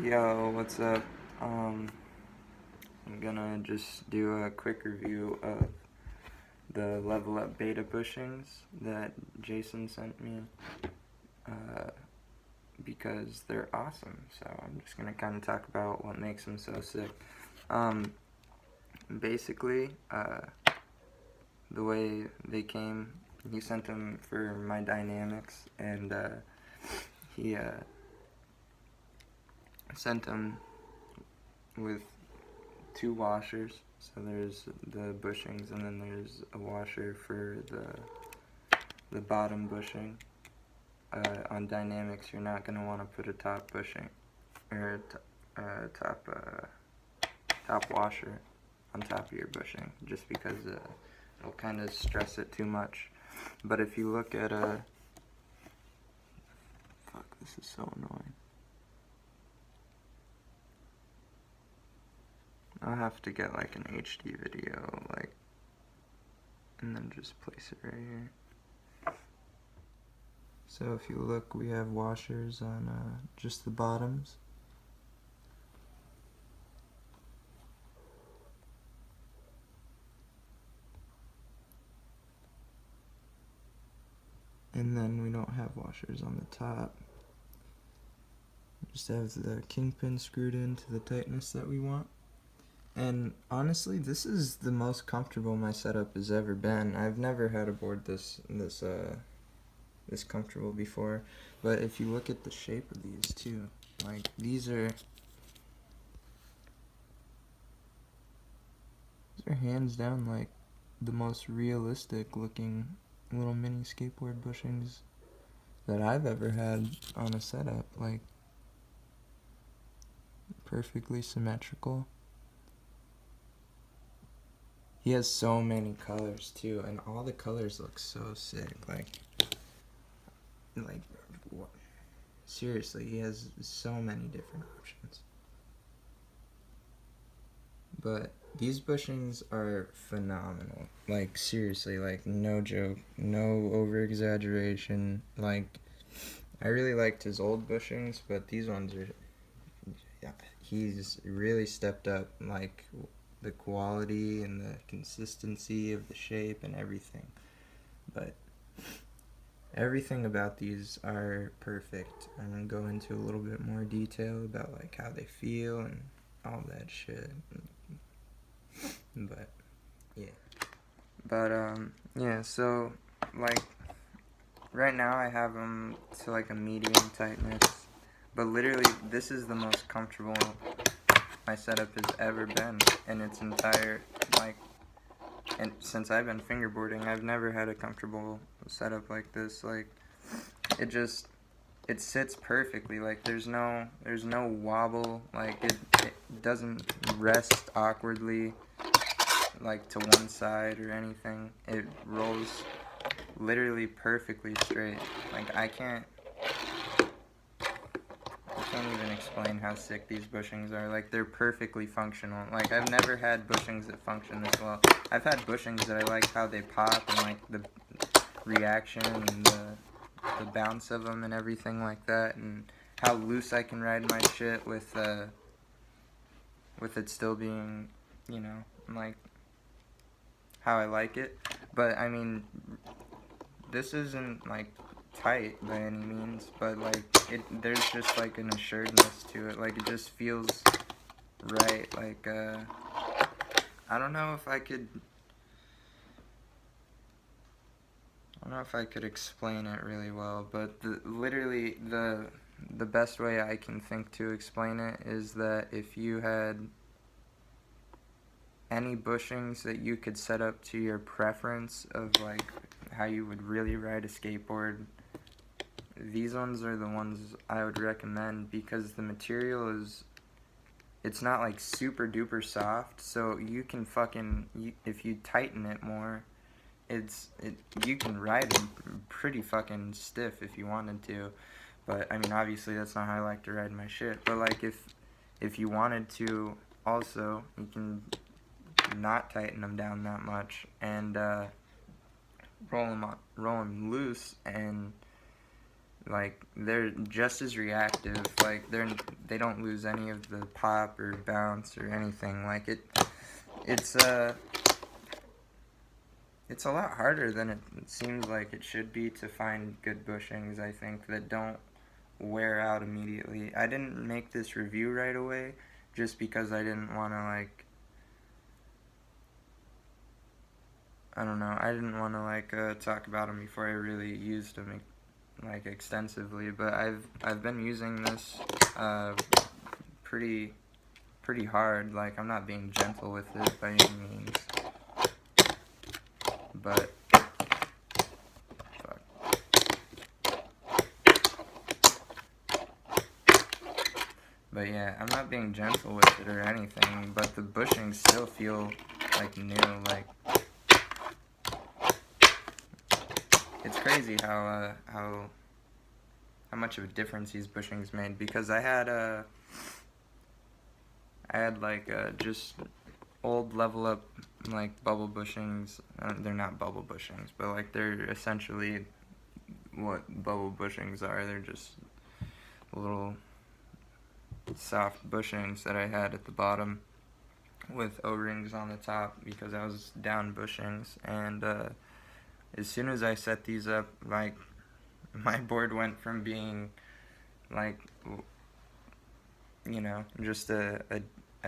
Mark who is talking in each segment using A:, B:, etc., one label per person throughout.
A: Yo, what's up? I'm gonna just do a quick review of the level up beta bushings that Jason sent me uh, because they're awesome. So I'm just gonna kind of talk about what makes them so sick. Um, basically, the way they came, he sent them for my dynamics, and he sent them with two washers. So there's the bushings, and then there's a washer for the bottom bushing. On dynamics, you're not gonna want to put a top bushing or top washer on top of your bushing, just because it'll kind of stress it too much. But if you look at fuck, this is so annoying. I'll have to get like an HD video, like, and then just place it right here. So if you look, we have washers on just the bottoms. And then we don't have washers on the top. We just have the kingpin screwed into the tightness that we want. And honestly, this is the most comfortable my setup has ever been. I've never had a board this comfortable before. But if you look at the shape of these too, like these are hands down like the most realistic looking little mini skateboard bushings that I've ever had on a setup. Like, perfectly symmetrical. He has so many colors too, and all the colors look so sick. Like what? Seriously, he has so many different options. But these bushings are phenomenal. Like, seriously, like, no joke, no over exaggeration. Like, I really liked his old bushings, but these ones are, yeah, he's really stepped up, like, the quality and the consistency of the shape and everything. But everything about these are perfect. I'm gonna go into a little bit more detail about like how they feel and all that shit. But yeah. But yeah. So like right now I have them to like a medium tightness. But literally, this is the most comfortable my setup has ever been in its entire, like, and since I've been fingerboarding, I've never had a comfortable setup like this. Like, it sits perfectly. Like, there's no wobble. Like, it doesn't rest awkwardly, like, to one side or anything. It rolls literally perfectly straight. Like, I can't even explain how sick these bushings are. Like, they're perfectly functional. Like, I've never had bushings that function this well. I've had bushings that I like how they pop and like the reaction and the bounce of them and everything like that, and how loose I can ride my shit with it still being, you know, like how I like it. But I mean, this isn't like tight by any means, but like there's just like an assuredness to it. Like, it just feels right. Like I don't know if I could explain it really well, but literally the best way I can think to explain it is that if you had any bushings that you could set up to your preference of like how you would really ride a skateboard, these ones are the ones I would recommend, because the material it's not like super duper soft, so you can if you tighten it more, you can ride it pretty fucking stiff if you wanted to. But I mean, obviously that's not how I like to ride my shit. But like, if you wanted to, also, you can not tighten them down that much and roll them loose, and like they're just as reactive. Like they don't lose any of the pop or bounce or anything. Like it's it's a lot harder than it seems like it should be to find good bushings, I think, that don't wear out immediately. I didn't make this review right away just because I didn't want to, like, I don't know, I didn't want to, like, talk about them before I really used them, like, extensively, but I've been using this, pretty hard. Like, I'm not being gentle with it by any means, but But yeah, I'm not being gentle with it or anything, but the bushings still feel like new. Like, it's crazy how much of a difference these bushings made, because I had like just old level up like bubble bushings. They're not bubble bushings, but like they're essentially what bubble bushings are. They're just little soft bushings that I had at the bottom with O-rings on the top because I was down bushings. And as soon as I set these up, like, my board went from being like, you know, just a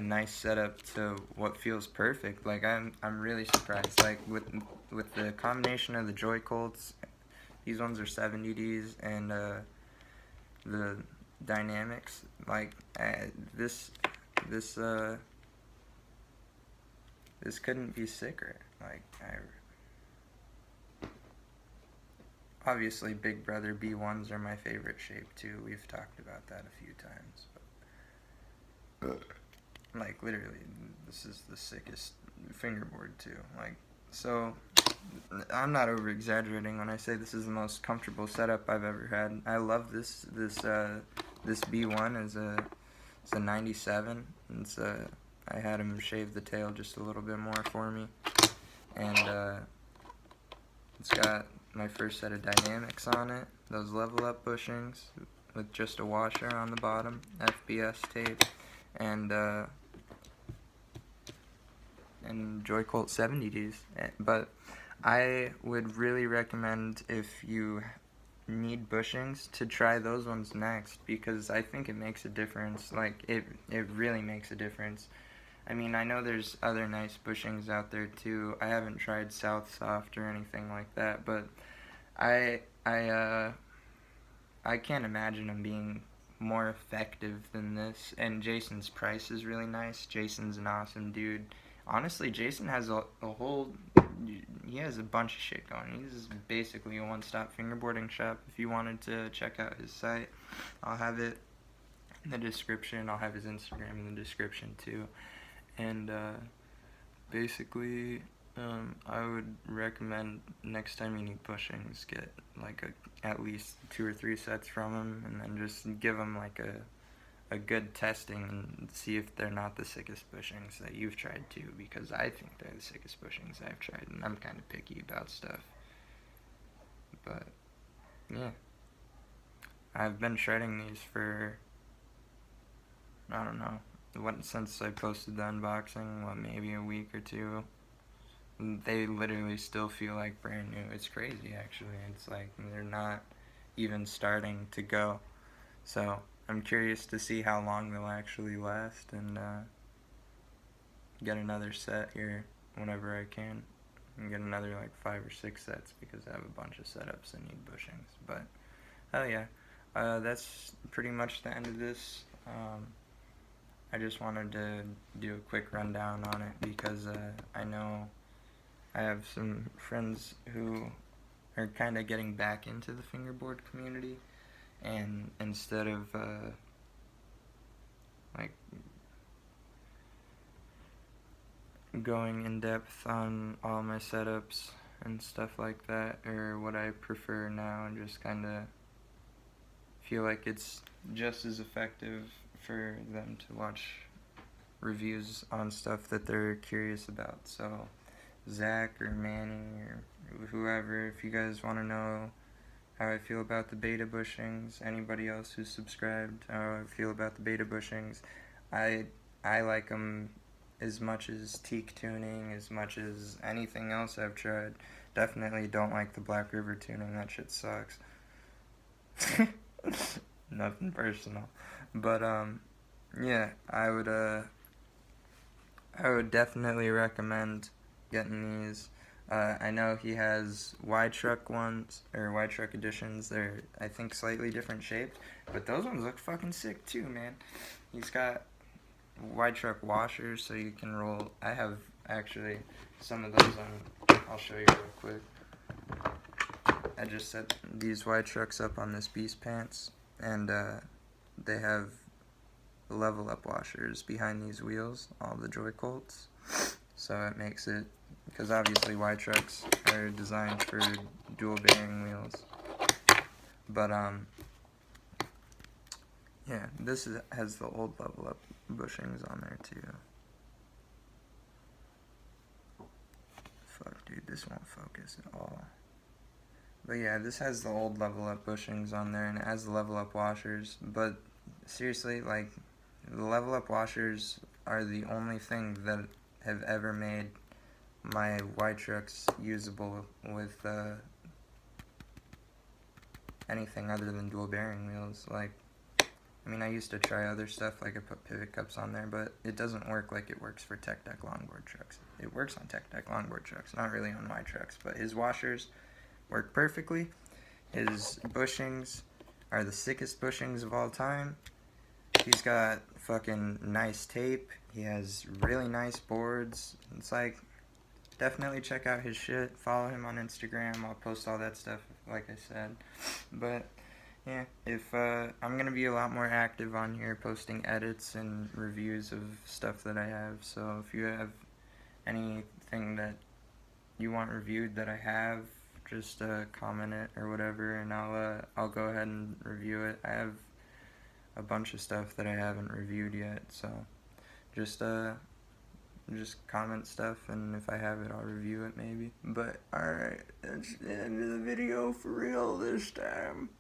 A: nice setup to what feels perfect. Like, I'm really surprised. Like, with the combination of the Joy Colts, these ones are 70Ds, and the dynamics, like, this couldn't be sicker. Like, obviously Big Brother B1s are my favorite shape too. We've talked about that a few times. But, like, literally, this is the sickest fingerboard too. Like, so I'm not over exaggerating when I say this is the most comfortable setup I've ever had. I love this B1 is it's a 97. It's I had him shave the tail just a little bit more for me, and it's got my first set of dynamics on it, those level up bushings with just a washer on the bottom, FBS tape, and Joy Colt 70Ds. But I would really recommend, if you need bushings, to try those ones next, because I think it makes a difference. Like, it really makes a difference. I mean, I know there's other nice bushings out there too. I haven't tried South Soft or anything like that, but I can't imagine them being more effective than this. And Jason's price is really nice. Jason's an awesome dude. Honestly, Jason has a whole, he has a bunch of shit going. He's basically a one-stop fingerboarding shop. If you wanted to check out his site, I'll have it in the description. I'll have his Instagram in the description too. And basically, I would recommend next time you need bushings, get like at least 2 or 3 sets from him, and then just give them like a good testing and see if they're not the sickest bushings that you've tried too, because I think they're the sickest bushings I've tried, and I'm kind of picky about stuff. But yeah, I've been shredding these for, I don't know, since I posted the unboxing, maybe a week or two. They literally still feel like brand new. It's crazy, actually. It's like they're not even starting to go. So I'm curious to see how long they'll actually last, and get another set here whenever I can, and get another like 5 or 6 sets, because I have a bunch of setups that need bushings. But hell yeah, that's pretty much the end of this. I just wanted to do a quick rundown on it, because I know I have some friends who are kind of getting back into the fingerboard community, and instead of like going in depth on all my setups and stuff like that, or what I prefer now, and just kind of feel like it's just as effective for them to watch reviews on stuff that they're curious about. So Zach or Manny or whoever, if you guys want to know how I feel about the beta bushings. Anybody else who's subscribed, how I feel about the beta bushings. I like them as much as teak tuning, as much as anything else I've tried. Definitely don't like the Black River tuning. That shit sucks. Nothing personal, but yeah, I would definitely recommend getting these. I know he has Y truck ones or Y truck editions. They're, I think, slightly different shaped, but those ones look fucking sick too, man. He's got Y truck washers, so you can roll. I have actually some of those on. I'll show you real quick. I just set these Y trucks up on this Beast Pants, and they have level up washers behind these wheels, all the joy colts. So it makes it, because obviously Y trucks are designed for dual bearing wheels. But yeah, this has the old level up bushings on there too. Fuck, dude, this won't focus at all. But yeah, this has the old level up bushings on there, and it has the level up washers. But seriously, like, the level up washers are the only thing that have ever made my Y trucks usable with anything other than dual bearing wheels. Like, I mean, I used to try other stuff, like I put pivot cups on there, but it doesn't work like it works for Tech Deck longboard trucks. It works on Tech Deck longboard trucks, not really on my trucks, but his washers work perfectly. His bushings are the sickest bushings of all time. He's got fucking nice tape. He has really nice boards. It's like, definitely check out his shit. Follow him on Instagram. I'll post all that stuff, like I said. But yeah, if I'm gonna be a lot more active on here, posting edits and reviews of stuff that I have. So if you have anything that you want reviewed that I have, just comment it or whatever, and I'll go ahead and review it. I have a bunch of stuff that I haven't reviewed yet, so just comment stuff, and if I have it, I'll review it maybe. But alright, that's the end of the video for real this time.